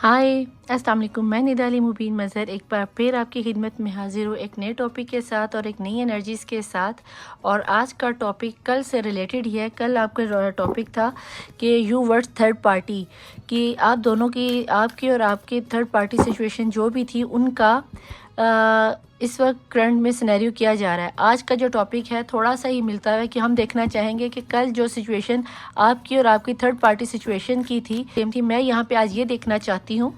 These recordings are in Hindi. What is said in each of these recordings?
हाय अस्सलाम वालेकुम। मैं निदाली मुबीन मज़हर एक बार फिर आपकी खिदमत में हाज़िर हूँ एक नए टॉपिक के साथ और एक नई एनर्जीज़ के साथ। और आज का टॉपिक कल से रिलेटेड ही है। कल आपका टॉपिक था कि यू वर्ड्स थर्ड पार्टी, कि आप दोनों की, आपकी और आपकी थर्ड पार्टी सिचुएशन जो भी थी उनका इस वक्त करंट में सिनेरियो किया जा रहा है। आज का जो टॉपिक है थोड़ा सा ही मिलता है कि हम देखना चाहेंगे कि कल जो सिचुएशन आपकी और आपकी थर्ड पार्टी सिचुएशन की थी सेम थी। मैं यहाँ पे आज ये देखना चाहती हूँ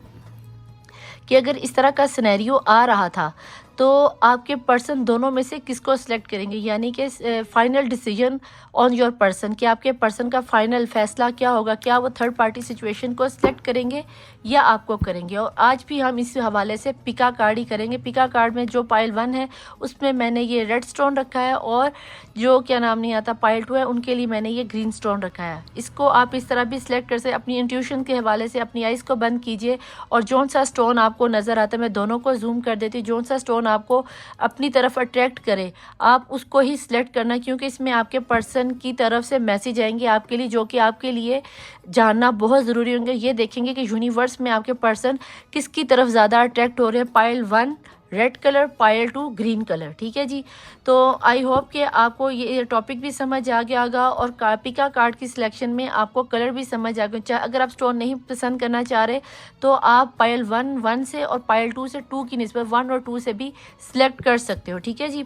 कि अगर इस तरह का सिनेरियो आ रहा था तो आपके पर्सन दोनों में से किसको सिलेक्ट करेंगे, यानी कि final decision on your person, कि आपके पर्सन का फाइनल फैसला क्या होगा। क्या वो थर्ड पार्टी सिचुएशन को सिलेक्ट करेंगे या आपको करेंगे। और आज भी हम इस हवाले से पिका कार्ड ही करेंगे। पिका कार्ड में जो पाइल 1 है उसमें मैंने ये रेड स्टोन रखा है और जो क्या नाम नहीं आता पाइल 2 है उनके लिए मैंने ये ग्रीन स्टोन रखा है। इसको आप इस तरह भी सिलेक्ट कर सकते। अपनी इंट्यूशन के हवाले से अपनी आइज़ को बंद कीजिए और जौन सा स्टोन आपको नज़र आता है, मैं दोनों को जूम कर देती हूँ, जौन सा स्टोन आपको अपनी तरफ अट्रैक्ट करे आप उसको ही सिलेक्ट करना, क्योंकि इसमें आपके पर्सन की तरफ से मैसेज आएंगे आपके लिए जो कि आपके लिए जानना बहुत ज़रूरी होंगे। ये देखेंगे कि यूनिवर्स में आपके पर्सन किसकी तरफ ज़्यादा अट्रैक्ट हो रहे हैं। Pile 1 red colour, pile 2 green colour. ठीक है जी। तो आई होप कि आपको ये टॉपिक भी समझ आ गया होगा और पिका कार्ड की सिलेक्शन में आपको कलर भी समझ आ गया। अगर आप स्टोन नहीं पसंद करना चाह रहे तो आप पाइल 1 से और पाइल 2 से 2 की निस्बत 1 और 2 से भी सिलेक्ट कर सकते हो। ठीक है जी।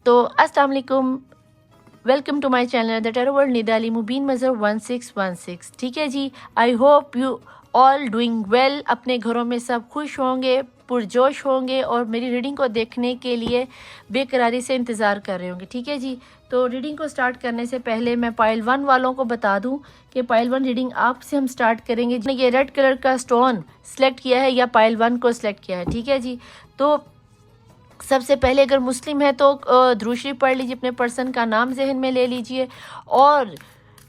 तो अस्सलाम वालेकुम, welcome to my channel the tarot world निदाली मुबीन मज़हर 1616। ठीक है जी। I hope you all doing well. अपने घरों में सब खुश होंगे, पुरजोश होंगे और मेरी रीडिंग को देखने के लिए बेकरारी से इंतज़ार कर रहे होंगे। ठीक है जी। तो रीडिंग को स्टार्ट करने से पहले मैं पाइल 1 वालों को बता दूं कि पाइल 1 रीडिंग आपसे हम स्टार्ट करेंगे। जिन्होंने ये रेड कलर का स्टोन सेलेक्ट किया है या पाइल 1 को सिलेक्ट किया है। ठीक है जी। तो सबसे पहले अगर मुस्लिम है तो द्रूशरी पढ़ लीजिए, अपने पर्सन का नाम जहन में ले लीजिए और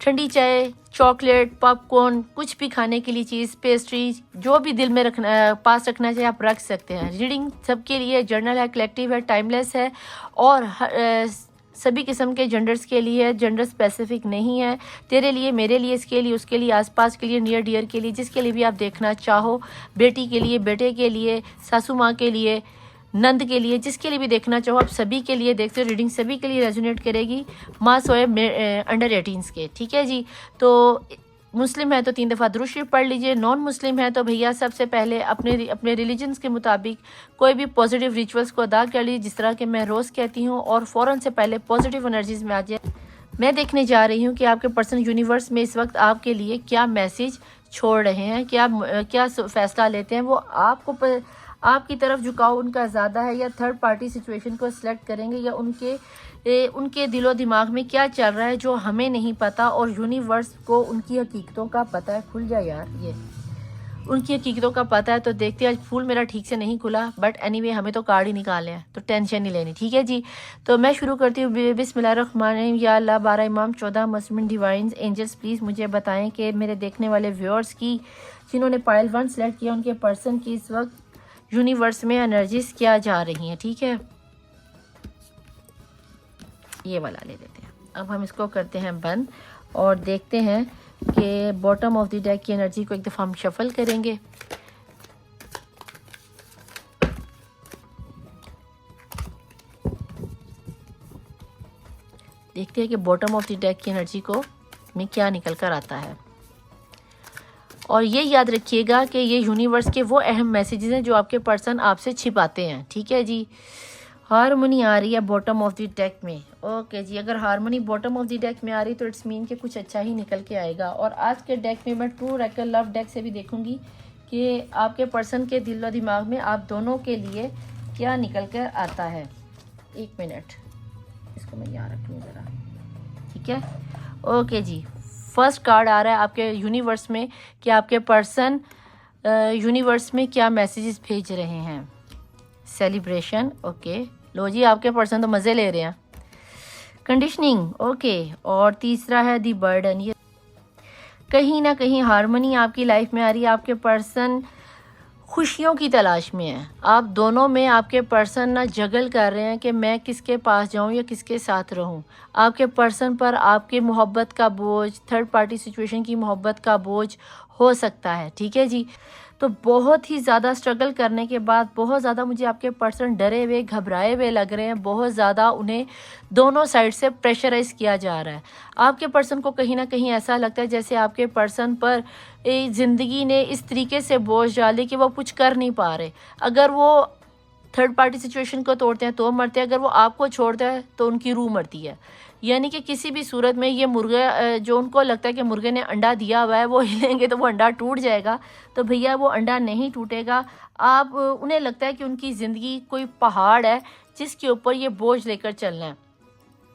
ठंडी चाय, चॉकलेट, पॉपकॉर्न, कुछ भी खाने के लिए चीज़, पेस्ट्री, जो भी दिल में रखना पास रखना चाहिए आप रख सकते हैं। रीडिंग सबके लिए जर्नल है, कलेक्टिव है, टाइमलेस है और सभी किस्म के जेंडर्स के लिए है, जेंडर स्पेसिफिक नहीं है। तेरे लिए, मेरे लिए, इसके लिए, उसके लिए, आसपास के लिए, नियर डियर के लिए, जिसके लिए भी आप देखना चाहो, बेटी के लिए, बेटे के लिए, सासू माँ के लिए, नंद के लिए, जिसके लिए भी देखना चाहो आप सभी के लिए देखते हो। रीडिंग सभी के लिए रेजोनेट करेगी, मास होए अंडर 18 के। ठीक है जी। तो मुस्लिम है तो 3 दफ़ा दुरूद शरीफ पढ़ लीजिए। नॉन मुस्लिम है तो भैया सबसे पहले अपने रिलीजन्स के मुताबिक कोई भी पॉजिटिव रिचुअल्स को अदा कर लीजिए, जिस तरह के मैं रोज़ कहती हूँ, और फ़ौरन से पहले पॉजिटिव एनर्जीज में आ जाए। मैं देखने जा रही हूँ कि आपके पर्सन यूनिवर्स में इस वक्त आपके लिए क्या मैसेज छोड़ रहे हैं, क्या फैसला लेते हैं। वो आपकी तरफ झुकाव उनका ज़्यादा है या थर्ड पार्टी सिचुएशन को सिलेक्ट करेंगे, या उनके दिलो दिमाग में क्या चल रहा है जो हमें नहीं पता और यूनिवर्स को उनकी हकीकतों का पता है। खुल जाए यार, ये उनकी हकीकतों का पता है। तो देखते हैं, आज फूल मेरा ठीक से नहीं खुला, बट एनीवे हमें तो कार्ड ही निकाले हैं तो टेंशन नहीं लेनी। ठीक है जी। तो मैं शुरू करती हूँ। बिस्मिल्लाहिर्रहमानिर्रहीम। या अल्लाह 12 इमाम 14 मसमिन डिवाइंस एंजल्स, प्लीज़ मुझे बताएं कि मेरे देखने वाले व्यूअर्स की जिन्होंने पाइल 1 सेलेक्ट किया उनके पर्सन की इस वक्त यूनिवर्स में एनर्जीज क्या जा रही हैं। ठीक है, ये वाला ले लेते हैं। अब हम इसको करते हैं बंद और देखते हैं कि बॉटम ऑफ द डेक की एनर्जी को एक दफ़ा हम शफल करेंगे। देखते हैं कि बॉटम ऑफ द डेक की एनर्जी को में क्या निकल कर आता है। और ये याद रखिएगा कि ये यूनिवर्स के वो अहम मैसेजेस हैं जो आपके पर्सन आपसे छिपाते हैं। ठीक है जी। हारमोनी आ रही है बॉटम ऑफ द डेक में। ओके जी। अगर harmony bottom of the deck में आ रही तो इट्स मीन कि कुछ अच्छा ही निकल के आएगा। और आज के डेक में मैं ट्रू रेकल लव डेक से भी देखूंगी कि आपके पर्सन के दिल और दिमाग में आप दोनों के लिए क्या निकल कर आता है। 1 मिनट, इसको मैं यहाँ रख लूँ ज़रा। ठीक है। ओके जी। फर्स्ट कार्ड आ रहा है आपके यूनिवर्स में कि आपके पर्सन यूनिवर्स में क्या मैसेजेस भेज रहे हैं। Celebration, okay. लो जी, आपके पर्सन तो मज़े ले रहे हैं। Conditioning, okay. और तीसरा है दी बर्डन। ये कहीं ना कहीं हारमोनी आपकी लाइफ में आ रही है। आपके पर्सन खुशियों की तलाश में है। आप दोनों में आपके पर्सन ना जगल कर रहे हैं कि मैं किसके पास जाऊं या किसके साथ रहूं। आपके पर्सन पर आपके मोहब्बत का बोझ, थर्ड पार्टी सिचुएशन की मोहब्बत का बोझ हो सकता है। ठीक है जी। तो बहुत ही ज़्यादा स्ट्रगल करने के बाद बहुत ज़्यादा मुझे आपके पर्सन डरे हुए घबराए हुए लग रहे हैं, बहुत ज़्यादा उन्हें दोनों साइड से प्रेशराइज़ किया जा रहा है। आपके पर्सन को कहीं ना कहीं ऐसा लगता है जैसे आपके पर्सन पर ज़िंदगी ने इस तरीके से बोझ डाले कि वो कुछ कर नहीं पा रहे। अगर वो थर्ड पार्टी सिचुएशन को तोड़ते हैं तो मरते हैं, अगर वो आपको छोड़ता है तो उनकी रूह मरती है। यानी कि किसी भी सूरत में ये मुर्गा जो उनको लगता है कि मुर्गे ने अंडा दिया हुआ है वो हिलेंगे तो वो अंडा टूट जाएगा, तो भैया वो अंडा नहीं टूटेगा। आप उन्हें लगता है कि उनकी ज़िंदगी कोई पहाड़ है जिसके ऊपर ये बोझ लेकर चलना है।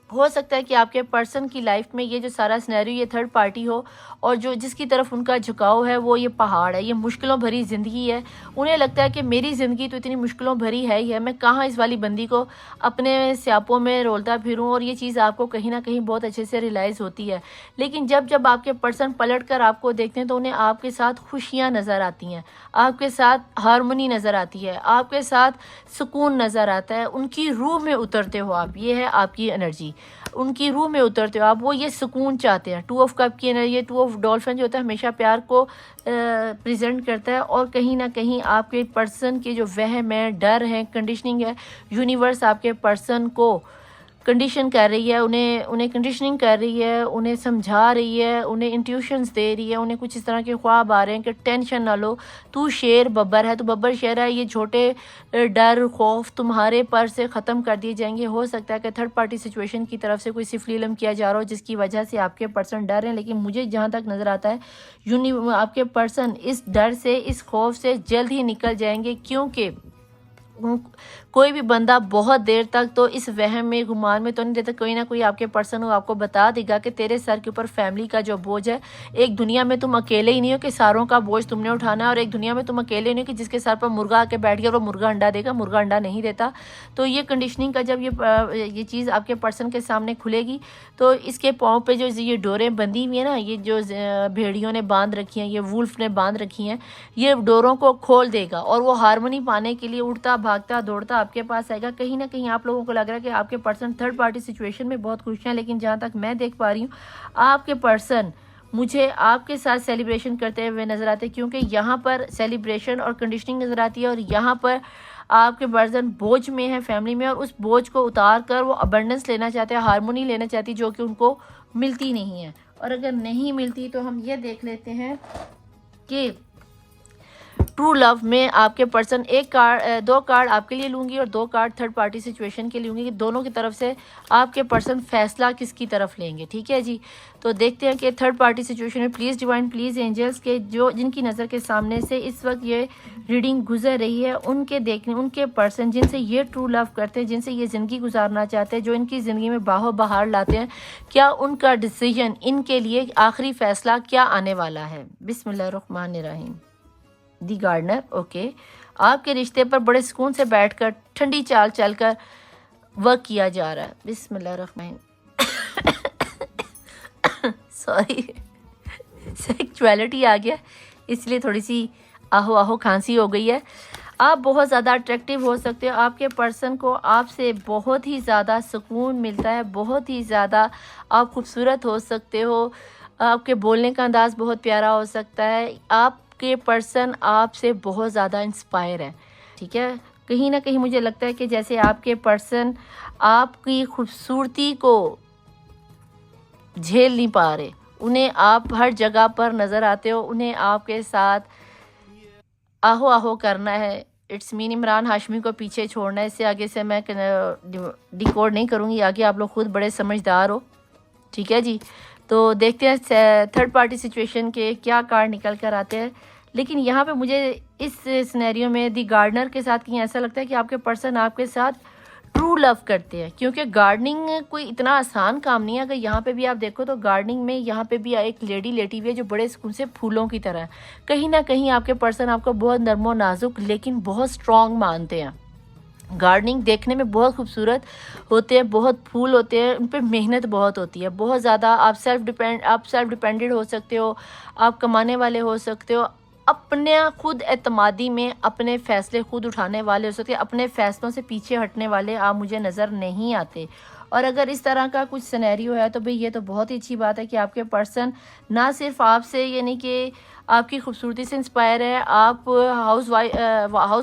हो सकता है कि आपके पर्सन की लाइफ में ये जो सारा सिनेरियो ये थर्ड पार्टी हो और जो जिसकी तरफ उनका झुकाव है वो ये पहाड़ है, ये मुश्किलों भरी ज़िंदगी है। उन्हें लगता है कि मेरी ज़िंदगी तो इतनी मुश्किलों भरी है ही है, मैं कहाँ इस वाली बंदी को अपने स्यापों में रोलता फिरूं, और ये चीज़ आपको कहीं ना कहीं बहुत अच्छे से रियलाइज़ होती है। लेकिन जब जब आपके पर्सन पलट कर आपको देखते हैं तो उन्हें आपके साथ खुशियाँ नज़र आती हैं, आपके साथ हारमोनी नज़र आती है, आपके साथ सुकून नज़र आता है। उनकी रूह में उतरते हो आप, ये है आपकी एनर्जी। उनकी रूह में उतरते हो आप, वो ये सुकून चाहते हैं। टू ऑफ कप की एनर्जी, टू ऑफ डॉल्फिन जो होता है हमेशा प्यार को प्रेजेंट करता है, और कहीं ना कहीं आपके पर्सन के जो वहम है, डर है, कंडीशनिंग है, यूनिवर्स आपके पर्सन को कंडीशन कर रही है, उन्हें कंडीशनिंग कर रही है, उन्हें समझा रही है, उन्हें इंट्यूशंस दे रही है, उन्हें कुछ इस तरह के ख्वाब आ रहे हैं कि टेंशन ना लो, तू शेर बब्बर है, तो बब्बर शेर है, ये छोटे डर खौफ तुम्हारे पर से ख़त्म कर दिए जाएंगे। हो सकता है कि थर्ड पार्टी सिचुएशन की तरफ से कोई सिफलीलम किया जा रहा हो जिसकी वजह से आपके पर्सन डर हैं, लेकिन मुझे जहाँ तक नज़र आता है आपके पर्सन इस डर से, इस खौफ से जल्द ही निकल जाएंगे, क्योंकि कोई भी बंदा बहुत देर तक तो इस वहम में गुमान में तो नहीं रहता। कोई ना कोई आपके पर्सन हो आपको बता देगा कि तेरे सर के ऊपर फैमिली का जो बोझ है, एक दुनिया में तुम अकेले ही नहीं हो कि सारों का बोझ तुमने उठाना है, और एक दुनिया में तुम अकेले नहीं हो कि जिसके सर पर मुर्गा आके बैठ गया और वो मुर्गा अंडा देगा। मुर्गा अंडा नहीं देता। तो ये कंडीशनिंग का जब ये चीज़ आपके पर्सन के सामने खुलेगी तो इसके पाँव पे जो ये डोरें बंधी हुई हैं ना, ये जो भेड़ियों ने बांध रखी हैं, ये वुल्फ ने बांध रखी हैं, ये डोरों को खोल देगा और वो हारमोनी पाने के लिए उड़ता भागता दौड़ता आपके पास आएगा। कहीं ना कहीं आप लोगों को लग रहा है कि आपके पर्सन थर्ड पार्टी सिचुएशन में बहुत खुश हैं, लेकिन जहाँ तक मैं देख पा रही हूँ आपके पर्सन मुझे आपके साथ सेलिब्रेशन करते हुए नज़र आते हैं, क्योंकि यहाँ पर सेलिब्रेशन और कंडीशनिंग नज़र आती है, और यहाँ पर आपके पर्सन बोझ में है फैमिली में, और उस बोझ को उतार कर वो अबंडेंस लेना चाहते हैं, हारमोनी लेना चाहती है, जो कि उनको मिलती नहीं है। और अगर नहीं मिलती तो हम ये देख लेते हैं कि ट्रू लव में आपके पर्सन दो कार्ड आपके लिए लूँगी और 2 कार्ड थर्ड पार्टी सिचुएशन के लिए लूँगी कि दोनों की तरफ से आपके पर्सन फैसला किसकी तरफ लेंगे। ठीक है जी, तो देखते हैं कि थर्ड पार्टी सिचुएशन में प्लीज़ डिवाइन, प्लीज़ एंजल्स के जो जिनकी नज़र के सामने से इस वक्त ये रीडिंग गुजर रही है, उनके पर्सन जिनसे ये ट्रू लव करते हैं, जिनसे ये ज़िंदगी गुजारना चाहते हैं, जो इनकी ज़िंदगी में बाहो बहार लाते हैं, क्या उनका डिसीजन, इनके लिए आखिरी फैसला क्या आने वाला है। बिस्मिल्लाहिर्रहमानिर्रहीम। दी गार्डनर, ओके, आपके रिश्ते पर बड़े सुकून से बैठकर ठंडी चाल चलकर वर्क किया जा रहा है। बिस्मिल्लाहिर्रहमान सॉरी सेक्सुअलिटी आ गया इसलिए थोड़ी सी आहो आहो खांसी हो गई है। आप बहुत ज़्यादा अट्रैक्टिव हो सकते हो, आपके पर्सन को आपसे बहुत ही ज़्यादा सुकून मिलता है, बहुत ही ज़्यादा आप खूबसूरत हो सकते हो, आपके बोलने का अंदाज़ बहुत प्यारा हो सकता है, आपके पर्सन आपसे बहुत ज़्यादा इंस्पायर है। ठीक है, कहीं ना कहीं मुझे लगता है कि जैसे आपके पर्सन आपकी खूबसूरती को झेल नहीं पा रहे, उन्हें आप हर जगह पर नज़र आते हो, उन्हें आपके साथ आहो आहो करना है। इट्स मीन इमरान हाशमी को पीछे छोड़ना है। इससे आगे से मैं डिकोड नहीं करूँगी, आगे आप लोग खुद बड़े समझदार हो। ठीक है जी, तो देखते हैं थर्ड पार्टी सिचुएशन के क्या कार्ड निकल कर आते हैं। लेकिन यहाँ पे मुझे इस सिनेरियो में दी गार्डनर के साथ कहीं ऐसा लगता है कि आपके पर्सन आपके साथ ट्रू लव करते हैं, क्योंकि गार्डनिंग कोई इतना आसान काम नहीं है। अगर यहाँ पे भी आप देखो तो गार्डनिंग में यहाँ पे भी एक लेडी लेटी हुई है जो बड़े सुकून से फूलों की तरह है। कहीं ना कहीं आपके पर्सन आपको बहुत नर्मो नाजुक लेकिन बहुत स्ट्रॉन्ग मानते हैं। गार्डनिंग देखने में बहुत खूबसूरत होते हैं, बहुत फूल होते हैं, उन पर मेहनत बहुत होती है, बहुत ज़्यादा। आप सेल्फ डिपेंडेंट हो सकते हो, आप कमाने वाले हो सकते हो, अपने खुद एतमादी में अपने फ़ैसले खुद उठाने वाले हो सकते हैं, अपने फ़ैसलों से पीछे हटने वाले आप मुझे नज़र नहीं आते। और अगर इस तरह का कुछ सिनेरियो है तो भाई ये तो बहुत ही अच्छी बात है कि आपके पर्सन ना सिर्फ आपसे यानी कि आपकी खूबसूरती से इंस्पायर है। आप हाउस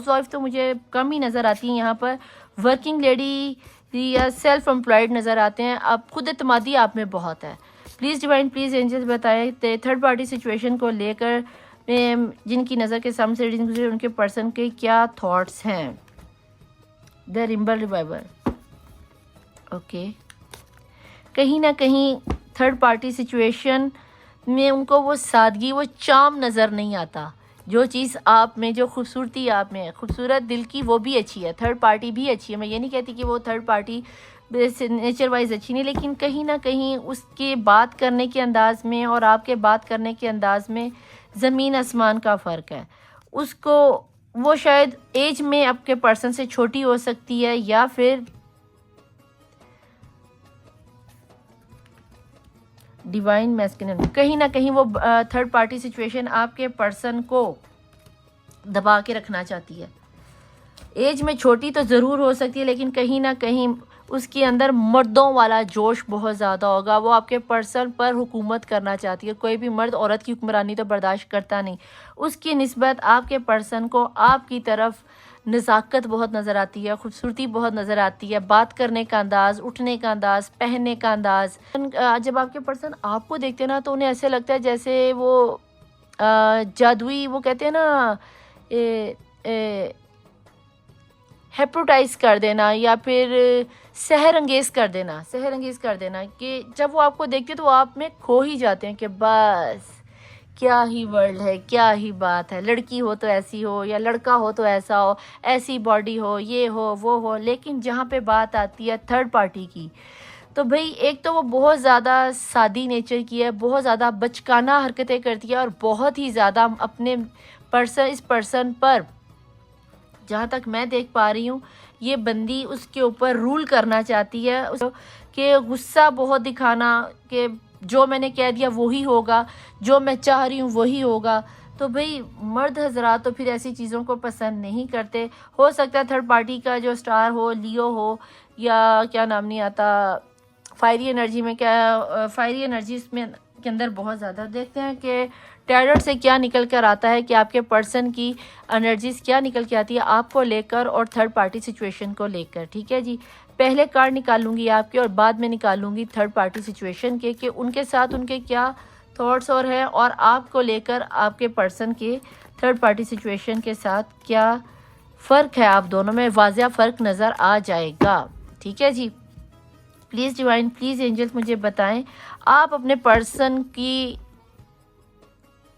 वाइफ तो मुझे कम ही नज़र आती हैं यहाँ पर, वर्किंग लेडी या सेल्फ एम्प्लॉयड नज़र आते हैं। आप खुद एतमादी आप में बहुत है। प्लीज़ डिवाइन, प्लीज़ एंजल्स बताएं थर्ड पार्टी सिचुएशन को लेकर जिनकी नज़र के सामने से रीडिंग गुजरे उनके पर्सन के क्या थॉट्स हैं। द रिम्बल रिवाइवर, ओके। कहीं ना कहीं थर्ड पार्टी सिचुएशन में उनको वो सादगी, वो चार्म नज़र नहीं आता। जो चीज़ आप में, जो खूबसूरती आप में है, खूबसूरत दिल की, वो भी अच्छी है, थर्ड पार्टी भी अच्छी है। मैं ये नहीं कहती कि वो थर्ड पार्टी नेचर वाइज अच्छी नहीं, लेकिन कहीं ना कहीं उसके बात करने के अंदाज में और आपके बात करने के अंदाज में ज़मीन आसमान का फ़र्क है। उसको वो शायद एज में आपके पर्सन से छोटी हो सकती है, या फिर डिवाइन मैस्कुलिन, कहीं ना कहीं वो थर्ड पार्टी सिचुएशन आपके पर्सन को दबा के रखना चाहती है। एज में छोटी तो ज़रूर हो सकती है, लेकिन कहीं ना कहीं उसके अंदर मर्दों वाला जोश बहुत ज़्यादा होगा। वो आपके पर्सन पर हुकूमत करना चाहती है। कोई भी मर्द औरत की हुक्मरानी तो बर्दाश्त करता नहीं। उसकी निस्बत आपके पर्सन को आपकी तरफ नज़ाकत बहुत नज़र आती है, खूबसूरती बहुत नज़र आती है, बात करने का अंदाज़, उठने का अंदाज़, पहनने का अंदाज़। जब आपके पर्सन आपको देखते हैं ना, तो उन्हें ऐसे लगता है जैसे वो जादुई, वो कहते हैं ना हेप्नोटाइज कर देना, या फिर सहर अंगेज़ कर देना कि जब वो आपको देखते हैं तो वो आप में खो ही जाते हैं कि बस क्या ही वर्ल्ड है, क्या ही बात है। लड़की हो तो ऐसी हो, या लड़का हो तो ऐसा हो, ऐसी बॉडी हो, ये हो वो हो। लेकिन जहाँ पे बात आती है थर्ड पार्टी की, तो भाई एक तो वो बहुत ज़्यादा सादी नेचर की है, बहुत ज़्यादा बचकाना हरकतें करती है, और बहुत ही ज़्यादा अपने इस पर्सन पर, जहाँ तक मैं देख पा रही हूँ, ये बंदी उसके ऊपर रूल करना चाहती है। कि गुस्सा बहुत दिखाना कि जो मैंने कह दिया वही होगा, जो मैं चाह रही हूँ वही होगा। तो भाई मर्द हजरात तो फिर ऐसी चीज़ों को पसंद नहीं करते। हो सकता है थर्ड पार्टी का जो स्टार हो, लियो हो, या क्या नाम नहीं आता, फायरी एनर्जी में, क्या फायरी एनर्जी इसमें के अंदर बहुत ज़्यादा। देखते हैं कि टैरोट से क्या निकल कर आता है, कि आपके पर्सन की एनर्जीज क्या निकल के आती है आपको लेकर और थर्ड पार्टी सिचुएशन को लेकर। ठीक है जी, पहले कार्ड निकालूंगी आपके और बाद में निकालूंगी थर्ड पार्टी सिचुएशन के, कि उनके साथ उनके क्या थॉट्स और है, और आपको लेकर आपके पर्सन के थर्ड पार्टी सिचुएशन के साथ क्या फ़र्क है। आप दोनों में वाज़िया फ़र्क नज़र आ जाएगा। ठीक है जी, प्लीज़ डिवाइन, प्लीज़ एंजल्स मुझे बताएं, आप अपने पर्सन की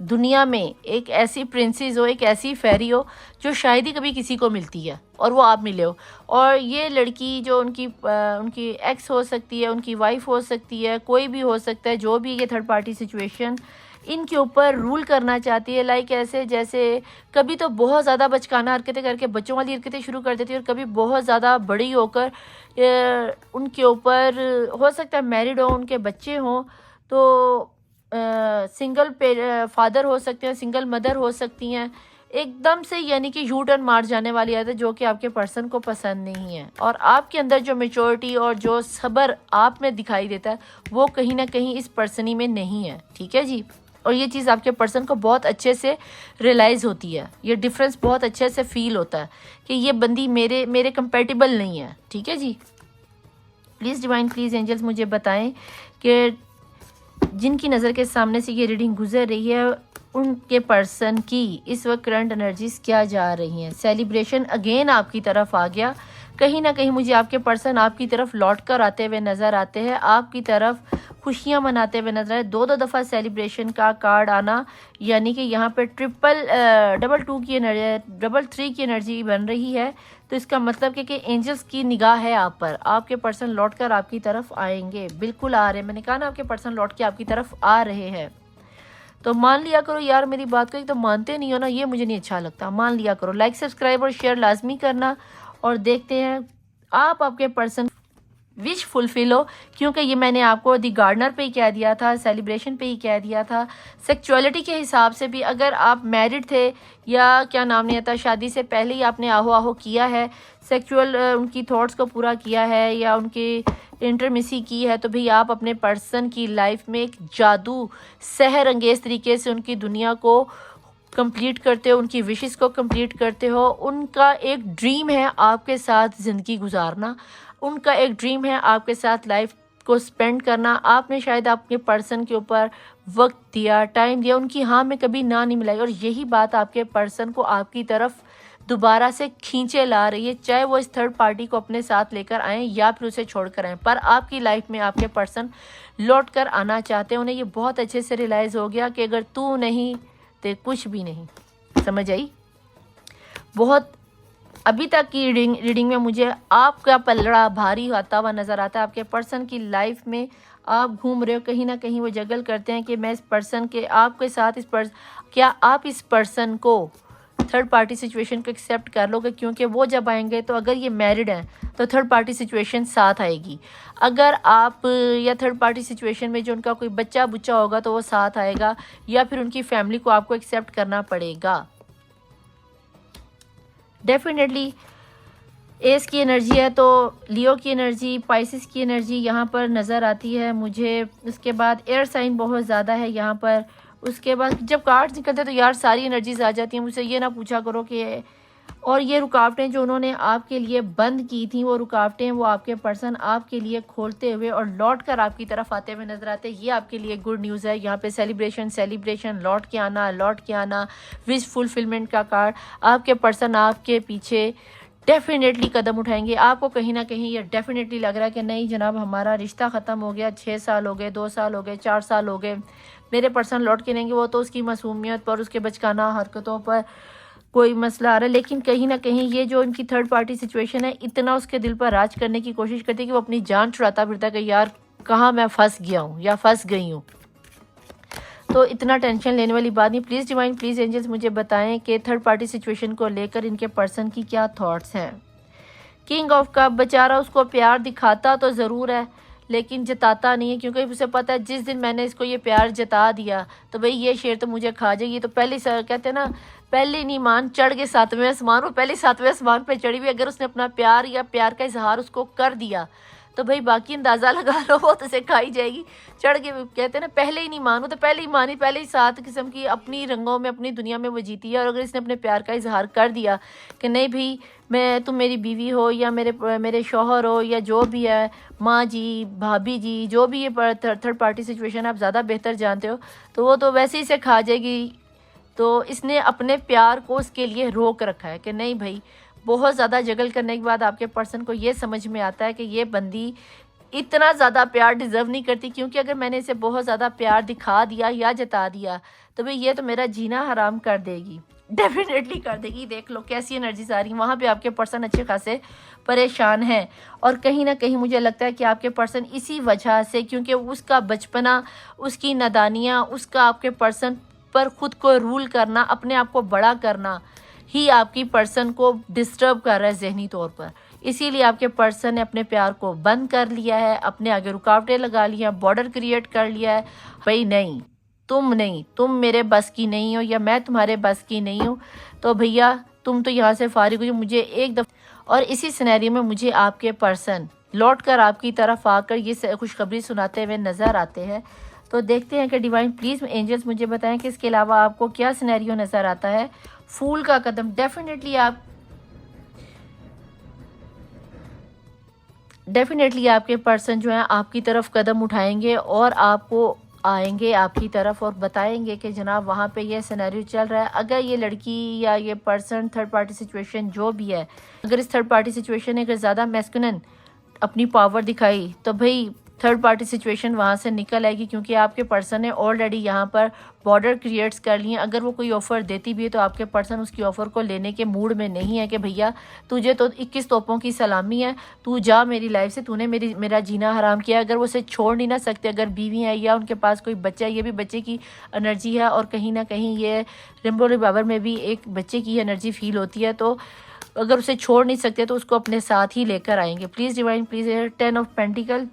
दुनिया में एक ऐसी प्रिंसेस हो, एक ऐसी फेरी हो जो शायद ही कभी किसी को मिलती है और वो आप मिले हो। और ये लड़की जो उनकी एक्स हो सकती है, उनकी वाइफ हो सकती है, कोई भी हो सकता है, जो भी ये थर्ड पार्टी सिचुएशन इनके ऊपर रूल करना चाहती है। लाइक ऐसे जैसे कभी तो बहुत ज़्यादा बचकाना हरकतें करके बच्चों वाली हरकतें शुरू कर देती है, और कभी बहुत ज़्यादा बड़ी होकर उनके ऊपर, हो सकता है मैरिड हो, उनके बच्चे हों, तो सिंगल फादर हो सकते हैं, सिंगल मदर हो सकती हैं, एकदम से यानी कि यू टर्न मार जाने वाली आदत जो कि आपके पर्सन को पसंद नहीं है। और आपके अंदर जो मेच्योरिटी और जो सब्र आप में दिखाई देता है वो कहीं ना कहीं इस पर्सनी में नहीं है। ठीक है जी, और ये चीज़ आपके पर्सन को बहुत अच्छे से रियलाइज़ होती है, ये डिफरेंस बहुत अच्छे से फील होता है कि ये बंदी मेरे कंपेटिबल नहीं है। ठीक है जी, प्लीज़ डिवाइन, प्लीज़ एंजल्स मुझे बताएं कि जिनकी नज़र के सामने से ये रीडिंग गुजर रही है उनके पर्सन की इस वक्त करंट एनर्जीज क्या जा रही हैं। सेलिब्रेशन अगेन आपकी तरफ आ गया। कहीं ना कहीं मुझे आपके पर्सन आपकी तरफ लौट कर आते हुए नज़र आते हैं, आपकी तरफ खुशियां मनाते हुए नजर आए। दो दफ़ा सेलिब्रेशन का कार्ड आना, यानी कि यहाँ पे डबल 3 की एनर्जी बन रही है। तो इसका मतलब कि एंजल्स की निगाह है आप पर, आपके पर्सन लौट कर आपकी तरफ आएंगे, बिल्कुल आ रहे हैं। मैंने कहा ना आपके पर्सन लौट के आपकी तरफ आ रहे हैं, तो मान लिया करो यार मेरी बात को। एक तो मानते नहीं हो ना, ये मुझे नहीं अच्छा लगता। मान लिया करो, लाइक सब्सक्राइब और शेयर लाजमी करना। और देखते हैं आप आपके पर्सन विश फुलफिल हो, क्योंकि ये मैंने आपको दी गार्डनर पे ही कह दिया था, सेलिब्रेशन पे ही कह दिया था। सेक्सुअलिटी के हिसाब से भी अगर आप मैरिड थे या क्या नाम नहीं आता, शादी से पहले ही आपने आहो आहो किया है, सेक्सुअल उनकी थॉट्स को पूरा किया है या उनकी इंटरमिसी की है, तो भाई आप अपने पर्सन की लाइफ में एक जादू सहर अंगेज तरीके से उनकी दुनिया को कंप्लीट करते हो, उनकी विशेस को कंप्लीट करते हो। उनका एक ड्रीम है आपके साथ ज़िंदगी गुजारना, उनका एक ड्रीम है आपके साथ लाइफ को स्पेंड करना। आपने शायद आपके पर्सन के ऊपर वक्त दिया, टाइम दिया, उनकी हाँ में कभी ना नहीं मिलाई, और यही बात आपके पर्सन को आपकी तरफ दोबारा से खींचे ला रही है, चाहे वो इस थर्ड पार्टी को अपने साथ लेकर आएँ या फिर उसे छोड़कर आएँ। पर आपकी लाइफ में आपके पर्सन लौट कर आना चाहते हैं। उन्हें ये बहुत अच्छे से रियलाइज़ हो गया कि अगर तू नहीं तो कुछ भी नहीं। समझ आई? बहुत अभी तक की रीडिंग में मुझे आपका पलड़ा भारी आता हुआ नज़र आता है। आपके पर्सन की लाइफ में आप घूम रहे हो, कहीं ना कहीं वो जगल करते हैं कि मैं इस पर्सन के आपके साथ क्या आप इस पर्सन को थर्ड पार्टी सिचुएशन को एक्सेप्ट कर लोगे? क्योंकि वो जब आएंगे तो अगर ये मैरिड हैं तो थर्ड पार्टी सिचुएशन साथ आएगी। अगर आप या थर्ड पार्टी सिचुएशन में जो उनका कोई बच्चा बुच्चा होगा तो वो साथ आएगा, या फिर उनकी फैमिली को आपको एक्सेप्ट करना पड़ेगा। डेफिनेटली एस की एनर्जी है तो लियो की एनर्जी, पाइसिस की एनर्जी यहाँ पर नज़र आती है मुझे। उसके बाद एयर साइन बहुत ज़्यादा है यहाँ पर। उसके बाद जब कार्ड्स निकलते हैं तो यार सारी एनर्जीज आ जाती हैं। मुझसे ये ना पूछा करो कि और ये रुकावटें जो उन्होंने आपके लिए बंद की थी, वो रुकावटें वो आपके पर्सन आपके लिए खोलते हुए और लौट कर आपकी तरफ आते हुए नजर आते हैं। ये आपके लिए गुड न्यूज़ है। यहाँ पे सेलिब्रेशन, लौट के आना, विश फुलफिलमेंट का कार्ड। आपके पर्सन आपके पीछे डेफिनेटली कदम उठाएंगे। आपको कहीं ना कहीं ये डेफिनेटली लग रहा है कि नहीं जनाब, हमारा रिश्ता ख़त्म हो गया, 6 साल हो गए, 2 साल हो गए, 4 साल हो गए, मेरे पर्सन लौट के नहीं। वो तो उसकी मासूमियत पर, उसके बचकाना हरकतों पर कोई मसला आ रहा है, लेकिन कहीं ना कहीं ये जो इनकी थर्ड पार्टी सिचुएशन है इतना उसके दिल पर राज करने की कोशिश करती है कि वो अपनी जान छुड़ाता फिरता कि यार कहाँ मैं फंस गया हूँ या फंस गई हूँ। तो इतना टेंशन लेने वाली बात नहीं। प्लीज़ डिवाइन, प्लीज़ एंजल्स मुझे बताएं कि थर्ड पार्टी सिचुएशन को लेकर इनके पर्सन की क्या थॉट्स हैं। किंग ऑफ कप, बेचारा उसको प्यार दिखाता तो ज़रूर है लेकिन जताता नहीं है, क्योंकि उसे पता है जिस दिन मैंने इसको ये प्यार जता दिया तो भाई ये शेर तो मुझे खा जाएगी। तो पहले कहते हैं ना, पहले नहीं मान चढ़ के 7वें आसमान, और पहले 7वें आसमान पे चढ़ी हुई अगर उसने अपना प्यार या प्यार का इजहार उसको कर दिया तो भाई बाकी अंदाज़ा लगा लो वो तो उसे खाई जाएगी। चढ़ के कहते हैं ना, पहले ही नहीं मानो तो पहले ही मानी, पहले ही 7 किस्म की अपनी रंगों में अपनी दुनिया में वो जीती है। और अगर इसने अपने प्यार का इजहार कर दिया कि नहीं भाई मैं, तुम मेरी बीवी हो या मेरे शौहर हो या जो भी है, माँ जी, भाभी जी, जो भी ये थर्ड पार्टी सिचुएशन आप ज़्यादा बेहतर जानते हो, तो वो तो वैसे ही से खा जाएगी। तो इसने अपने प्यार को उसके लिए रोक रखा है कि नहीं भाई। बहुत ज़्यादा जगल करने के बाद आपके पर्सन को ये समझ में आता है कि ये बंदी इतना ज़्यादा प्यार डिज़र्व नहीं करती, क्योंकि अगर मैंने इसे बहुत ज़्यादा प्यार दिखा दिया या जता दिया तो भाई ये तो मेरा जीना हराम कर देगी, डेफिनेटली कर देगी। देख लो कैसी एनर्जीज आ रही हैं। वहाँ पे आपके पर्सन अच्छे खासे परेशान हैं, और कहीं ना कहीं मुझे लगता है कि आपके पर्सन इसी वजह से, क्योंकि उसका बचपना, उसकी नादानियाँ, उसका आपके पर्सन पर खुद को रूल करना, अपने आप को बड़ा करना ही आपकी पर्सन को डिस्टर्ब कर रहा है जहनी तौर पर। इसीलिए आपके पर्सन ने अपने प्यार को बंद कर लिया है, अपने आगे रुकावटें लगा ली हैं, बॉर्डर क्रिएट कर लिया है। भाई नहीं, तुम मेरे बस की नहीं हो या मैं तुम्हारे बस की नहीं हूँ, तो भैया तुम तो यहाँ से फारिग हुई। मुझे एक दफ़ा और इसी सिनेरियो में मुझे आपके पर्सन लौट कर आपकी तरफ आकर ये खुशखबरी सुनाते हुए नज़र आते हैं। तो देखते हैं कि डिवाइन प्लीज़ एंजल्स मुझे बताएं कि इसके अलावा आपको क्या सिनेरियो नज़र आता है। फूल का कदम, डेफिनेटली आपके पर्सन जो है आपकी तरफ कदम उठाएंगे और आपको आएंगे आपकी तरफ और बताएंगे कि जनाब वहाँ पे ये सिनेरियो चल रहा है। अगर ये लड़की या ये पर्सन थर्ड पार्टी सिचुएशन जो भी है, अगर इस थर्ड पार्टी सिचुएशन ने अगर ज़्यादा मैस्कुलिन अपनी पावर दिखाई तो भाई थर्ड पार्टी सिचुएशन वहाँ से निकल आएगी, क्योंकि आपके पर्सन ने ऑलरेडी यहाँ पर बॉर्डर क्रिएट्स कर लिए। अगर वो कोई ऑफ़र देती भी है तो आपके पर्सन उसकी ऑफ़र को लेने के मूड में नहीं है कि भैया तुझे तो 21 तोपों की सलामी है, तू जा मेरी लाइफ से, तूने मेरा जीना हराम किया। अगर वो उसे छोड़ नहीं ना सकते, अगर बीवी है या उनके पास कोई बच्चा है, ये भी बच्चे की एनर्जी है और कहीं ना कहीं ये रेनबो रिवाइवर में भी एक बच्चे की एनर्जी फील होती है। तो अगर उसे छोड़ नहीं सकते तो उसको अपने साथ ही लेकर आएंगे। Please divine please. 10 of pentacle,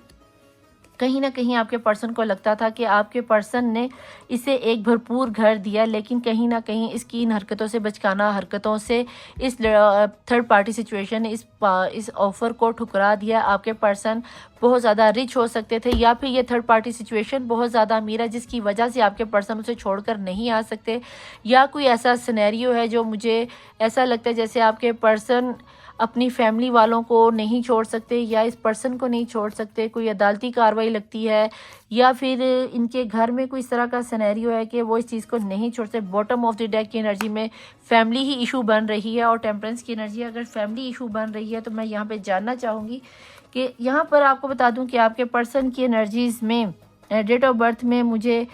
कहीं ना कहीं आपके पर्सन को लगता था कि आपके पर्सन ने इसे एक भरपूर घर दिया, लेकिन कहीं ना कहीं इसकी इन हरकतों से बचकाना हरकतों से इस थर्ड पार्टी सिचुएशन ने इस ऑफ़र को ठुकरा दिया। आपके पर्सन बहुत ज़्यादा रिच हो सकते थे, या फिर ये थर्ड पार्टी सिचुएशन बहुत ज़्यादा अमीर है जिसकी वजह से आपके पर्सन उसे छोड़कर नहीं आ सकते, या कोई ऐसा सिनेरियो है जो मुझे ऐसा लगता है जैसे आपके पर्सन अपनी फैमिली वालों को नहीं छोड़ सकते या इस पर्सन को नहीं छोड़ सकते, कोई अदालती कार्रवाई लगती है, या फिर इनके घर में कोई इस तरह का सिनेरियो है कि वो इस चीज़ को नहीं छोड़ सकते। बॉटम ऑफ द डेक की एनर्जी में फैमिली ही इशू बन रही है, और टेम्परेंस की एनर्जी अगर फैमिली इशू बन रही है तो मैं यहाँ पे जानना चाहूँगी कि यहाँ पर आपको बता दूँ कि आपके पर्सन की एनर्जीज़ में डेट ऑफ बर्थ में मुझे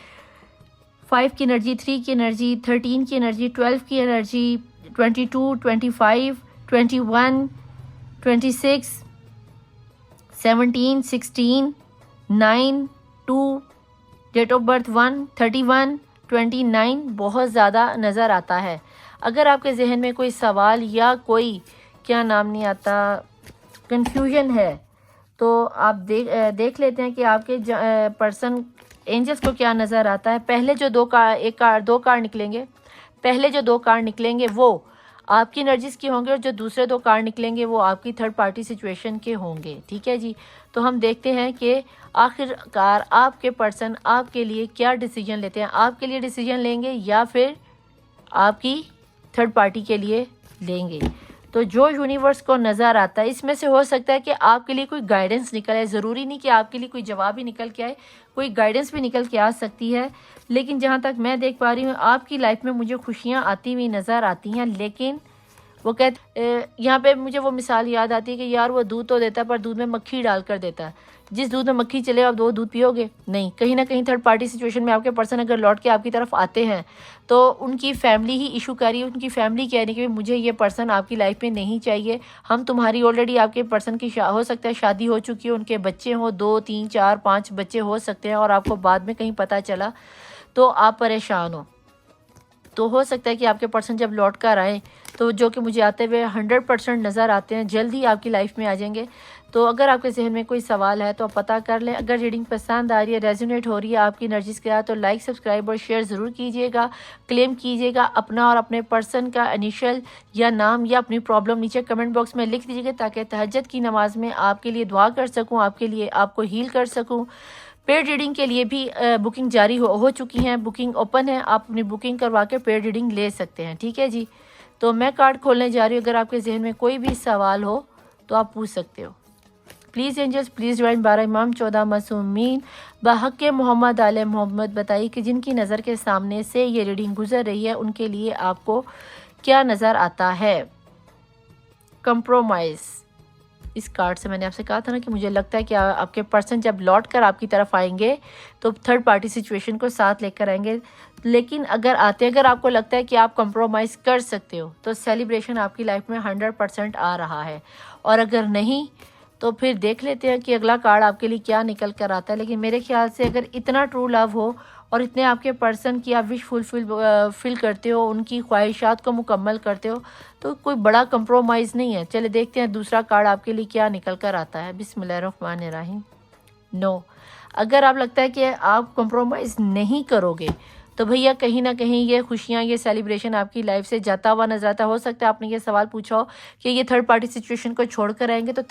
5 की एनर्जी, 3 की एनर्जी, 13 की एनर्जी, 12 की एनर्जी, 22, 25, 21, 26, 17, 16, 9, 2, डेट ऑफ बर्थ 1, 31, 29 बहुत ज़्यादा नज़र आता है। अगर आपके जहन में कोई सवाल या कोई क्या नाम नहीं आता कंफ्यूजन है तो आप देख लेते हैं कि आपके पर्सन एंजल्स को क्या नज़र आता है। पहले जो दो कार्ड निकलेंगे, पहले जो 2 कार्ड निकलेंगे वो आपकी एनर्जीज के होंगे, और जो दूसरे 2 कार्ड निकलेंगे वो आपकी थर्ड पार्टी सिचुएशन के होंगे। ठीक है जी, तो हम देखते हैं कि आखिरकार आपके पर्सन आपके लिए क्या डिसीजन लेते हैं। आपके लिए डिसीजन लेंगे या फिर आपकी थर्ड पार्टी के लिए लेंगे। तो जो यूनिवर्स को नज़र आता है इसमें से हो सकता है कि आपके लिए कोई गाइडेंस निकल आए। ज़रूरी नहीं कि आपके लिए कोई जवाब ही निकल के आए, कोई गाइडेंस भी निकल के आ सकती है। लेकिन जहाँ तक मैं देख पा रही हूँ आपकी लाइफ में मुझे खुशियाँ आती हुई नज़र आती हैं, लेकिन वो यहाँ पे मुझे वो मिसाल याद आती है कि यार वो दूध तो देता है पर दूध में मक्खी डाल कर देता है। जिस दूध में मक्खी चले आप वो दूध पियोगे नहीं। कहीं ना कहीं थर्ड पार्टी सिचुएशन में आपके पर्सन अगर लौट के आपकी तरफ आते हैं तो उनकी फैमिली ही इशू कर रही है। उनकी फैमिली कह रही है कि मुझे ये पर्सन आपकी लाइफ में नहीं चाहिए, हम तुम्हारी ऑलरेडी आपके पर्सन की हो सकता है शादी हो चुकी है, उनके बच्चे हों, 2, 3, 4, 5 बच्चे हो सकते हैं, और आपको बाद में कहीं पता चला तो आप परेशान हो। तो हो सकता है कि आपके पर्सन जब लौट कर आए तो जो कि मुझे आते हुए 100% नज़र आते हैं, जल्दी आपकी लाइफ में आ जाएंगे। तो अगर आपके जहन में कोई सवाल है तो आप पता कर लें। अगर रीडिंग पसंद आ रही है, रेजोनेट हो रही है आपकी एनर्जीज के साथ, तो लाइक, सब्सक्राइब और शेयर ज़रूर कीजिएगा। क्लेम कीजिएगा अपना और अपने पर्सन का इनिशियल या नाम या अपनी प्रॉब्लम नीचे कमेंट बॉक्स में लिख दीजिएगा, ताकि तहज्जुद की नमाज में आपके लिए दुआ कर सकूँ, आपके लिए आपको हील कर सकूँ। पेड रीडिंग के लिए भी बुकिंग जारी हो चुकी हैं, बुकिंग ओपन है, आप अपनी बुकिंग करवा के पेड रीडिंग ले सकते हैं। ठीक है जी, तो मैं कार्ड खोलने जा रही हूँ। अगर आपके जहन में कोई भी सवाल हो तो आप पूछ सकते हो। प्लीज़ एंजल्स प्लीज़ ज्वाइन 12 इमाम 14 मासूमीन बहक़ मोहम्मद आले मोहम्मद, बताइए कि जिनकी नज़र के सामने से ये रीडिंग गुजर रही है उनके लिए आपको क्या नज़र आता है। कंप्रोमाइज़, इस कार्ड से मैंने आपसे कहा था ना कि मुझे लगता है कि आपके पर्सन जब लौट कर आपकी तरफ आएंगे तो थर्ड पार्टी सिचुएशन को साथ लेकर आएंगे। लेकिन अगर आपको लगता है कि आप कंप्रोमाइज़ कर सकते हो तो सेलिब्रेशन आपकी लाइफ में 100% आ रहा है, और अगर नहीं तो फिर देख लेते हैं कि अगला कार्ड आपके लिए क्या निकल कर आता है। लेकिन मेरे ख्याल से अगर इतना ट्रू लव हो और इतने आपके पर्सन की आप विश फुलफिल करते हो, उनकी ख्वाहिशात को मुकम्मल करते हो, तो कोई बड़ा कंप्रोमाइज़ नहीं है। चले देखते हैं दूसरा कार्ड आपके लिए क्या निकल कर आता है। बिस्मिल्लाहिर्रहमानिर्रहीम। नो, अगर आप लगता है कि आप कंप्रोमाइज़ नहीं करोगे तो भैया कहीं ना कहीं ये खुशियाँ, ये सेलिब्रेशन आपकी लाइफ से जाता हुआ नजर आता है। हो सकता है आपने ये सवाल पूछा हो कि ये थर्ड पार्टी सिचुएशन को छोड़कर आएंगे तो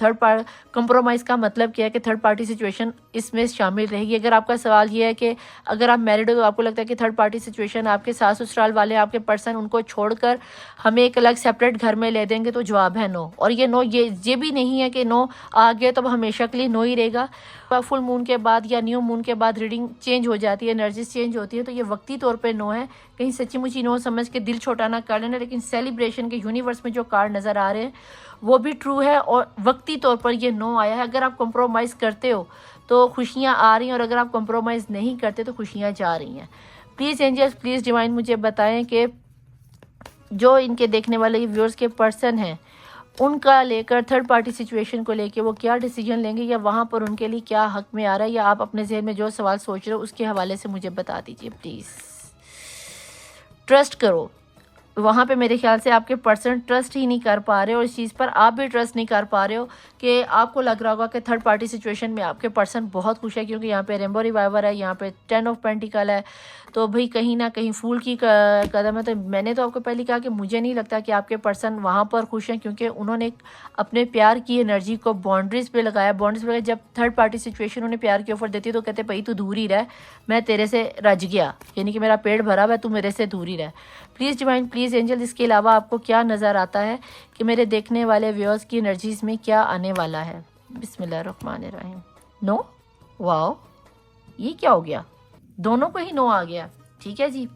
कंप्रोमाइज़ का मतलब क्या है कि थर्ड पार्टी सिचुएशन इसमें शामिल रहेगी। अगर आपका सवाल ये है कि अगर आप मैरिड हो तो आपको लगता है कि थर्ड पार्टी सिचुएशन आपके सास ससुराल वाले, आपके पर्सन उनको छोड़कर हमें एक अलग सेपरेट घर में ले देंगे, तो जवाब है नो। और ये नो ये भी नहीं है कि नो आ गया तो हमेशा के लिए नो ही रहेगा। फुल मून के बाद या न्यू मून के बाद रीडिंग चेंज हो जाती है, एनर्जीज चेंज होती है, तो ये वक्ती तौर पे नो है। कहीं सच्ची मुची नो समझ के दिल छोटा ना कर लेना। लेकिन सेलिब्रेशन के यूनिवर्स में जो कार्ड नज़र आ रहे हैं वो भी ट्रू है, और वक्ती तौर पर ये नो आया है। अगर आप कंप्रोमाइज़ करते हो तो खुशियाँ आ रही हैं, और अगर आप कंप्रोमाइज़ नहीं करते तो खुशियाँ जा रही हैं। प्लीज़ एंजल्स प्लीज़ डिवाइन मुझे बताएं कि जो इनके देखने वाले व्यूअर्स के पर्सन हैं उनका लेकर थर्ड पार्टी सिचुएशन को लेकर वो क्या डिसीजन लेंगे, या वहाँ पर उनके लिए क्या हक में आ रहा है, या आप अपने जहन में जो सवाल सोच रहे हो उसके हवाले से मुझे बता दीजिए प्लीज़। ट्रस्ट करो, वहाँ पे मेरे ख्याल से आपके पर्सन ट्रस्ट ही नहीं कर पा रहे हो, और इस चीज़ पर आप भी ट्रस्ट नहीं कर पा रहे हो कि आपको लग रहा होगा कि थर्ड पार्टी सिचुएशन में आपके पर्सन बहुत खुश है, क्योंकि यहाँ पे रेनबो रिवाइवर है, यहाँ पे 10 ऑफ पेंटिकल है। तो भाई कहीं ना कहीं फूल की कदम है। तो मैंने तो आपको पहले कहा कि मुझे नहीं लगता कि आपके पर्सन वहाँ पर खुश हैं, क्योंकि उन्होंने अपने प्यार की एनर्जी को बाउंड्रीज पे लगाया। बाउंड्रीज पे जब थर्ड पार्टी सिचुएशन उन्हें प्यार की ऑफर देती है तो कहते भाई तू दूर ही रह, मैं तेरे से रज गया, यानी कि मेरा पेट भरा हुआ है, तू मेरे से दूर ही रह। प्लीज़ डिवाइन, प्लीज़ एंजल, इसके अलावा आपको क्या नज़र आता है कि मेरे देखने वाले व्यूअर्स की एनर्जीज में क्या आने वाला है। बिस्मिल्लाहिर्रहमानिर्रहीम। नो, वाओ, ये क्या हो गया, दोनों को ही नो आ गया। ठीक है जी।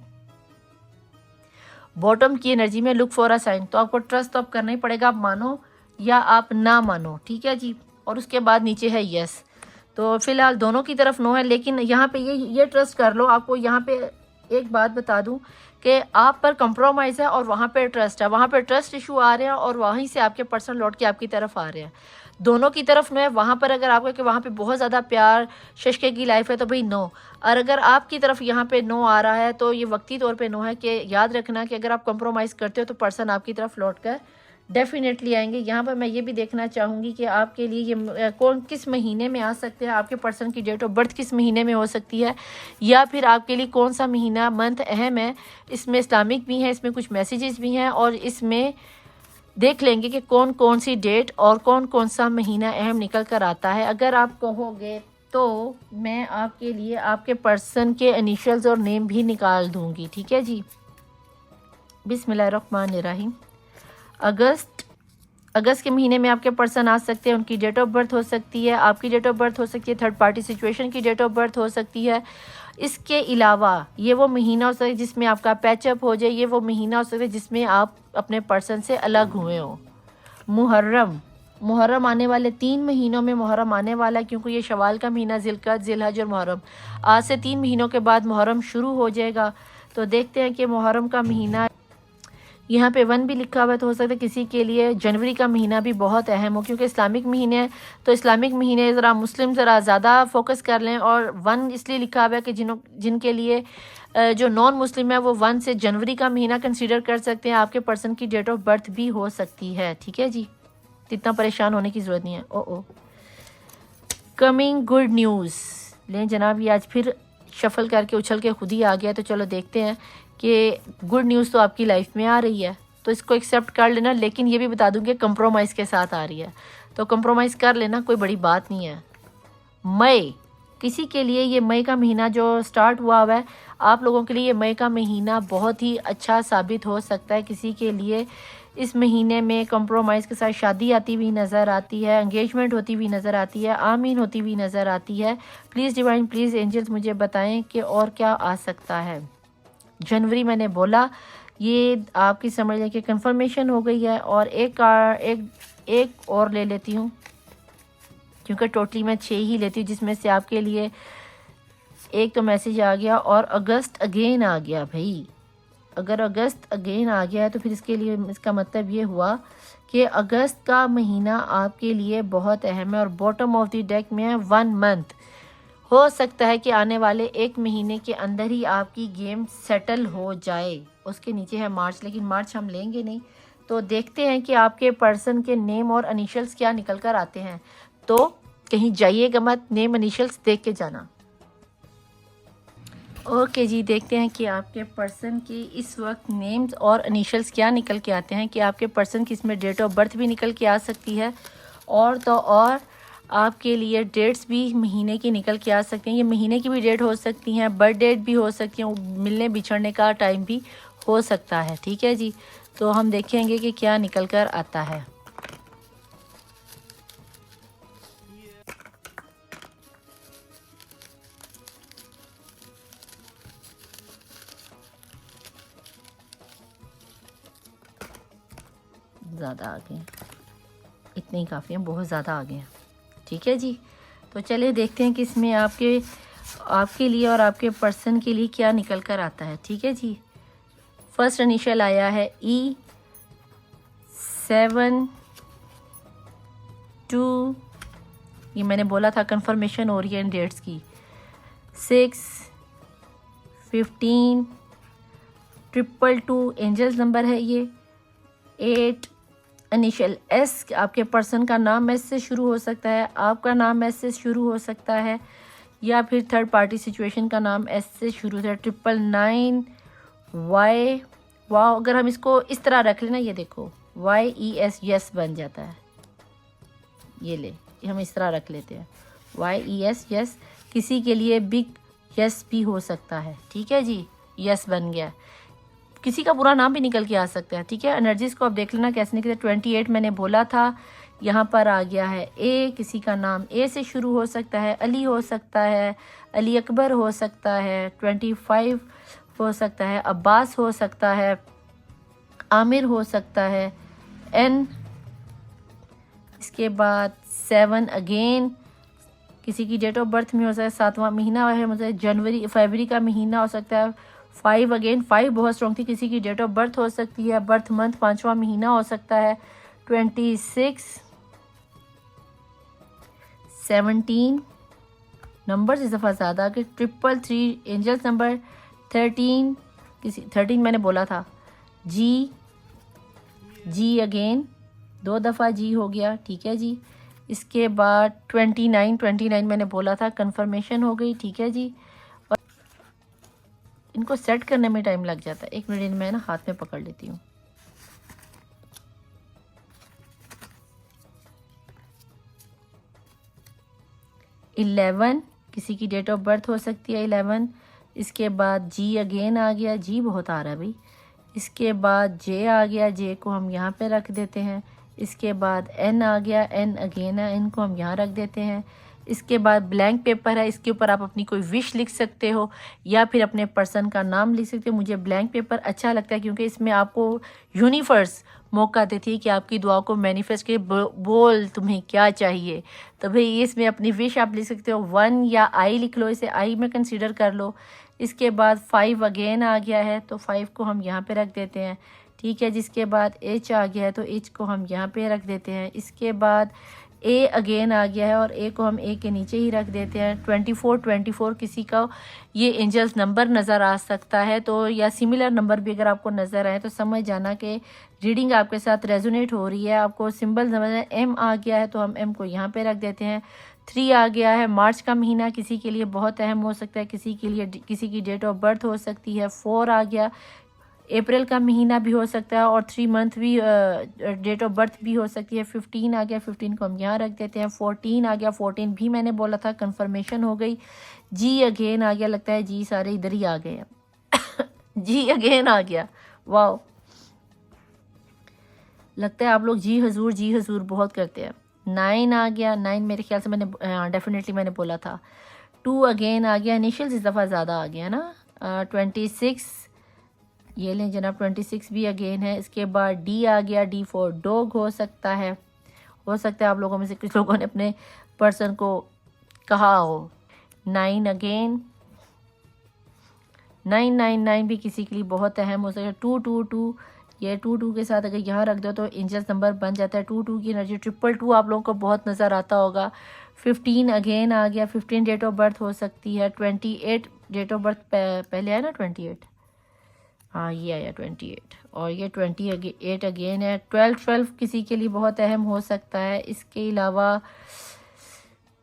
बॉटम की एनर्जी में लुक फॉर अ साइन, तो आपको ट्रस्ट तो अब करना ही पड़ेगा, आप मानो या आप ना मानो। ठीक है जी। और उसके बाद नीचे है यस। तो फिलहाल दोनों की तरफ नो है, लेकिन यहाँ पे ये ट्रस्ट कर लो। आपको यहाँ पे एक बात बता दूं कि आप पर कंप्रोमाइज़ है और वहाँ पे ट्रस्ट है। वहाँ पे ट्रस्ट इशू आ रहे हैं और वहीं से आपके पर्सन लौट के आपकी तरफ आ रहे हैं। दोनों की तरफ नो है। वहाँ पर अगर आपको कि वहाँ पे बहुत ज़्यादा प्यार शशके की लाइफ है तो भाई नो। और अगर आपकी तरफ यहाँ पे नो आ रहा है तो ये वक्ती तौर पे नो है, कि याद रखना कि अगर आप कंप्रोमाइज़ करते हो तो पर्सन आपकी तरफ लौट कर डेफिनेटली आएंगे। यहाँ पर मैं ये भी देखना चाहूँगी कि आपके लिए ये कौन किस महीने में आ सकते हैं, आपके पर्सन की डेट ऑफ बर्थ किस महीने में हो सकती है, या फिर आपके लिए कौन सा महीना मंथ अहम है। इसमें इस्लामिक भी है, इसमें कुछ मैसेजेस भी हैं, और इसमें देख लेंगे कि कौन कौन सी डेट और कौन कौन सा महीना अहम निकल कर आता है। अगर आप कहोगे तो मैं आपके लिए आपके पर्सन के इनिशियल्स और नेम भी निकाल दूँगी। ठीक है जी। बिस्मिल्लाहिर्रहमानिर्रहीम। अगस्त के महीने में आपके पर्सन आ सकते हैं। उनकी डेट ऑफ बर्थ हो सकती है, आपकी डेट ऑफ बर्थ हो सकती है, थर्ड पार्टी सिचुएशन की डेट ऑफ बर्थ हो सकती है। इसके अलावा ये वो महीना हो सकता है जिसमें आपका पैचअप हो जाए, ये वो महीना हो सकता है जिसमें आप अपने पर्सन से अलग हुए हो। मुहर्रम आने वाले 3 महीनों में मुहर्रम आने वाला है, क्योंकि ये शवाल का महीना, जिलकद, जिलहज और मुहर्रम, आज से 3 महीनों के बाद मुहर्रम शुरू हो जाएगा। तो देखते हैं कि मुहर्रम का महीना, यहाँ पे 1 भी लिखा हुआ है, तो हो सकता है किसी के लिए जनवरी का महीना भी बहुत अहम हो, क्योंकि इस्लामिक महीने हैं। तो इस्लामिक महीने ज़रा मुस्लिम ज़रा ज़्यादा फोकस कर लें। और 1 इसलिए लिखा हुआ है कि जिनके लिए जो नॉन मुस्लिम है वो 1 से जनवरी का महीना कंसीडर कर सकते हैं। आपके पर्सन की डेट ऑफ बर्थ भी हो सकती है। ठीक है जी, इतना परेशान होने की ज़रूरत नहीं है। ओ कमिंग गुड न्यूज़। लें जनाब, ये आज फिर शफल करके उछल के खुद ही आ गया। तो चलो देखते हैं कि गुड न्यूज़ तो आपकी लाइफ में आ रही है, तो इसको एक्सेप्ट कर लेना। लेकिन ये भी बता दूं कि कंप्रोमाइज़ के साथ आ रही है, तो कंप्रोमाइज़ कर लेना, कोई बड़ी बात नहीं है। मई, किसी के लिए ये मई का महीना जो स्टार्ट हुआ है, आप लोगों के लिए ये मई का महीना बहुत ही अच्छा साबित हो सकता है। किसी के लिए इस महीने में कंप्रोमाइज़ के साथ शादी आती हुई नज़र आती है, एंगेजमेंट होती हुई नज़र आती है, आमीन होती हुई नज़र आती है। प्लीज़ डिवाइन, प्लीज़ एंजल्स मुझे बताएं कि और क्या आ सकता है। जनवरी मैंने बोला, ये आपकी समझ लें कि कंफर्मेशन हो गई है। और एक और ले लेती हूँ, क्योंकि टोटली मैं 6 ही लेती हूँ, जिसमें से आपके लिए एक तो मैसेज आ गया और अगस्त अगेन आ गया। भाई अगर अगस्त अगेन आ गया है तो फिर इसके लिए इसका मतलब ये हुआ कि अगस्त का महीना आपके लिए बहुत अहम है। और बॉटम ऑफ द डेक में है 1 मंथ। हो सकता है कि आने वाले 1 महीने के अंदर ही आपकी गेम सेटल हो जाए। उसके नीचे है मार्च, लेकिन मार्च हम लेंगे नहीं। तो देखते हैं कि आपके पर्सन के नेम और इनिशियल्स क्या निकल कर आते हैं। तो कहीं जाइएगा मत, नेम इनिशियल्स देख के जाना। ओके जी, देखते हैं कि आपके पर्सन की इस वक्त नेम्स और इनिशियल्स क्या निकल के आते हैं। कि आपके पर्सन की इसमें डेट ऑफ बर्थ भी निकल के आ सकती है, और तो और आपके लिए डेट्स भी महीने की निकल के आ सकती हैं। ये महीने की भी डेट हो सकती हैं, बर्थ डेट भी हो सकती हैं, मिलने बिछड़ने का टाइम भी हो सकता है। ठीक है जी, तो हम देखेंगे कि क्या निकल कर आता है। ज़्यादा आ गए, इतने ही काफ़ी हैं, बहुत ज़्यादा आ गए हैं। ठीक है जी, तो चलिए देखते हैं कि इसमें आपके लिए और आपके पर्सन के लिए क्या निकल कर आता है। ठीक है जी, फर्स्ट इनिशियल आया है E7 2, ये मैंने बोला था कंफर्मेशन हो रही है इन डेट्स की। 6 15 222 एंजल्स नंबर है ये। 8 इनिशियल एस, आपके पर्सन का नाम एस से शुरू हो सकता है, आपका नाम एस से शुरू हो सकता है, या फिर थर्ड पार्टी सिचुएशन का नाम एस से शुरू होता है। 999 वाई, वाह, अगर हम इसको इस तरह रख लेना, ये देखो YES यस बन जाता है। ये ले, हम इस तरह रख लेते हैं YES यस। किसी के लिए बिग यस भी हो सकता है, ठीक है जी, यस बन गया। किसी का पूरा नाम भी निकल के आ सकता है, ठीक है। एनर्जीज को आप देख लेना कैसे निकले। 28 मैंने बोला था, यहाँ पर आ गया है ए, किसी का नाम ए से शुरू हो सकता है, अली हो सकता है, अली अकबर हो सकता है, 25 हो सकता है, अब्बास हो सकता है, आमिर हो सकता है, एन, इसके बाद 7 अगेन, किसी की डेट ऑफ बर्थ में हो सकता है, 7वां महीना है, मतलब जनवरी फरवरी का महीना हो सकता है। 5 अगेन, 5 बहुत स्ट्रॉन्ग थी, किसी की डेट ऑफ बर्थ हो सकती है, बर्थ मंथ 5वां महीना हो सकता है। 26 17 नंबर्स इस दफ़ा ज़्यादा कि 333 एंजल्स नंबर। 13 किसी 13 मैंने बोला था। जी अगेन 2 दफ़ा जी हो गया, ठीक है जी। इसके बाद 29 मैंने बोला था, कंफर्मेशन हो गई, ठीक है जी। और इनको सेट करने में टाइम लग जाता है। 1 मिनट इनमें ना हाथ में पकड़ लेती हूँ। इलेवन, किसी की डेट ऑफ बर्थ हो सकती है 11। इसके बाद जी अगेन आ गया, जी बहुत आ रहा है भाई। इसके बाद जे आ गया, जे को हम यहाँ पे रख देते हैं। इसके बाद एन आ गया, एन अगेन है, एन को हम यहाँ रख देते हैं। इसके बाद ब्लैंक पेपर है, इसके ऊपर आप अपनी कोई विश लिख सकते हो या फिर अपने पर्सन का नाम लिख सकते हो। मुझे ब्लैंक पेपर अच्छा लगता है क्योंकि इसमें आपको यूनिवर्स मौका देती है कि आपकी दुआ को मैनिफेस्ट के बोल तुम्हें क्या चाहिए। तो भाई इसमें अपनी विश आप लिख सकते हो। 1 या आई लिख लो, इसे आई में कंसीडर कर लो। इसके बाद 5 अगेन आ गया है, तो 5 को हम यहाँ पे रख देते हैं, ठीक है। जिसके बाद एच आ गया है, तो एच को हम यहाँ पे रख देते हैं। इसके बाद ए अगेन आ गया है और ए को हम ए के नीचे ही रख देते हैं। 24 किसी का ये एंजल्स नंबर नज़र आ सकता है, तो या सिमिलर नंबर भी अगर आपको नज़र आए तो समझ जाना कि रीडिंग आपके साथ रेजोनेट हो रही है। आपको सिंबल समझना। एम आ गया है, तो हम एम को यहाँ पे रख देते हैं। 3 आ गया है, मार्च का महीना किसी के लिए बहुत अहम हो सकता है, किसी के लिए किसी की डेट ऑफ बर्थ हो सकती है। 4 आ गया, अप्रैल का महीना भी हो सकता है और 3 मंथ भी डेट ऑफ बर्थ भी हो सकती है। 15 आ गया, 15 को हम यहाँ रख देते हैं। 14 आ गया, 14 भी मैंने बोला था, कंफर्मेशन हो गई। जी अगेन आ गया, लगता है जी सारे इधर ही आ गए हैं। जी अगेन आ गया, वाह, लगता है आप लोग जी हजूर बहुत करते हैं। 9 आ गया, 9 मेरे ख्याल से मैंने डेफिनेटली मैंने बोला था। 2 अगेन आ गया, इनिशियल्स इस दफ़ा ज़्यादा आ गया ना। 26 ये लें जनाब, 26 भी अगेन है। इसके बाद डी आ गया, डी फॉर डॉग हो सकता है आप लोगों में से कुछ लोगों ने अपने पर्सन को कहा हो। 9 अगेन, 999 भी किसी के लिए बहुत अहम हो सकता है। 222 ये 22 के साथ अगर यहाँ रख दो तो एंजल्स नंबर बन जाता है। 22 की एनर्जी। 222 आप लोगों को बहुत नज़र आता होगा। 15 अगेन आ गया, 15 डेट ऑफ बर्थ हो सकती है। 28 डेट ऑफ बर्थ पहले है ना, 28, हाँ ये आया 28, और ये 28 अगेन है। 12 किसी के लिए बहुत अहम हो सकता है। इसके अलावा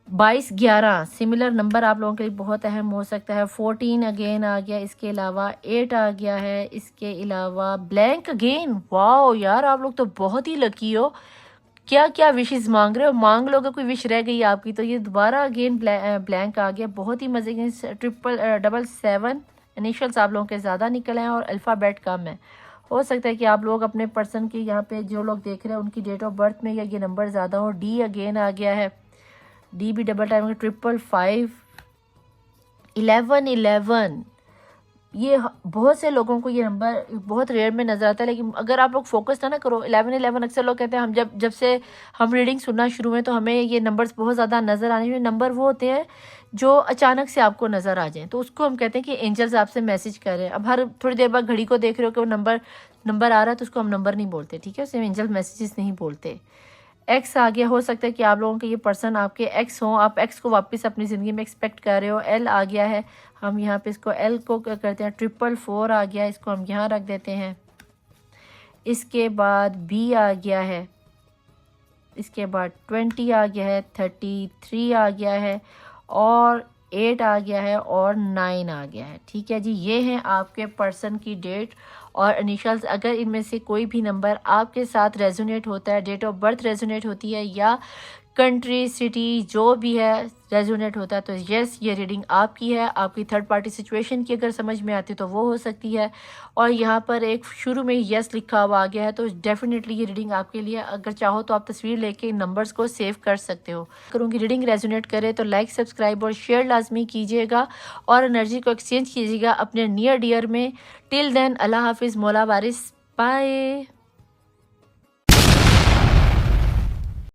22-11 सिमिलर नंबर आप लोगों के लिए बहुत अहम हो सकता है। 14 अगेन आ गया। इसके अलावा 8 आ गया है। इसके अलावा ब्लैंक अगेन, वाओ यार आप लोग तो बहुत ही लकी हो। क्या क्या विशेस मांग रहे हो, मांग लो। अगर कोई विश रह गई आपकी तो ये दोबारा अगेन ब्लैंक आ गया। बहुत ही मज़े के। 777 इनिशियल्स आप लोगों के ज़्यादा निकले हैं और अल्फ़ाबेट कम है। हो सकता है कि आप लोग अपने पर्सन के यहाँ पे जो लोग देख रहे हैं उनकी डेट ऑफ बर्थ में या ये नंबर ज़्यादा हो। डी अगेन आ गया है, डी भी डबल टाइम। 555 11 ये बहुत से लोगों को ये नंबर बहुत रेयर में नज़र आता है, लेकिन अगर आप लोग फोकस ना करो 11 अक्सर लोग कहते हैं हम जब से हम रीडिंग सुनना शुरू हुए तो हमें ये नंबर्स बहुत ज़्यादा नज़र आने चाहिए। नंबर वो होते हैं जो अचानक से आपको नज़र आ जाएं, तो उसको हम कहते हैं कि एंजल्स आपसे मैसेज कर रहे हैं। अब हर थोड़ी देर बाद घड़ी को देख रहे हो कि वो नंबर आ रहा है तो उसको हम नंबर नहीं बोलते, ठीक है, उसे एंजल मैसेजेस नहीं बोलते। एक्स आ गया, हो सकता है कि आप लोगों के ये पर्सन आपके एक्स हों, आप एक्स को वापस अपनी ज़िंदगी में एक्सपेक्ट कर रहे हो। एल आ गया है, हम यहाँ पे इसको एल को करते हैं, 444 आ गया, इसको हम यहाँ रख देते हैं। इसके बाद बी आ गया है, इसके बाद 20 आ गया है, 33 आ गया है, और 8 आ गया है, और 9 आ गया है। ठीक है जी, ये हैं आपके पर्सन की डेट और इनिशियल्स। अगर इनमें से कोई भी नंबर आपके साथ रेजोनेट होता है, डेट ऑफ बर्थ रेजोनेट होती है या कंट्री सिटी जो भी है रेजोनेट होता है, तो यस ये रीडिंग आपकी है। आपकी थर्ड पार्टी सिचुएशन की अगर समझ में आती है तो वो हो सकती है। और यहाँ पर एक शुरू में यस लिखा हुआ आ गया है, तो डेफिनेटली ये रीडिंग आपके लिए। अगर चाहो तो आप तस्वीर लेके इन नंबर्स को सेव कर सकते हो। करूँगी रीडिंग रेजोनेट करे तो लाइक, सब्सक्राइब और शेयर लाजमी कीजिएगा और एनर्जी को एक्सचेंज कीजिएगा अपने नियर डियर में। टिल देन अल्लाह हाफिज़, मौला वारिस, बाय।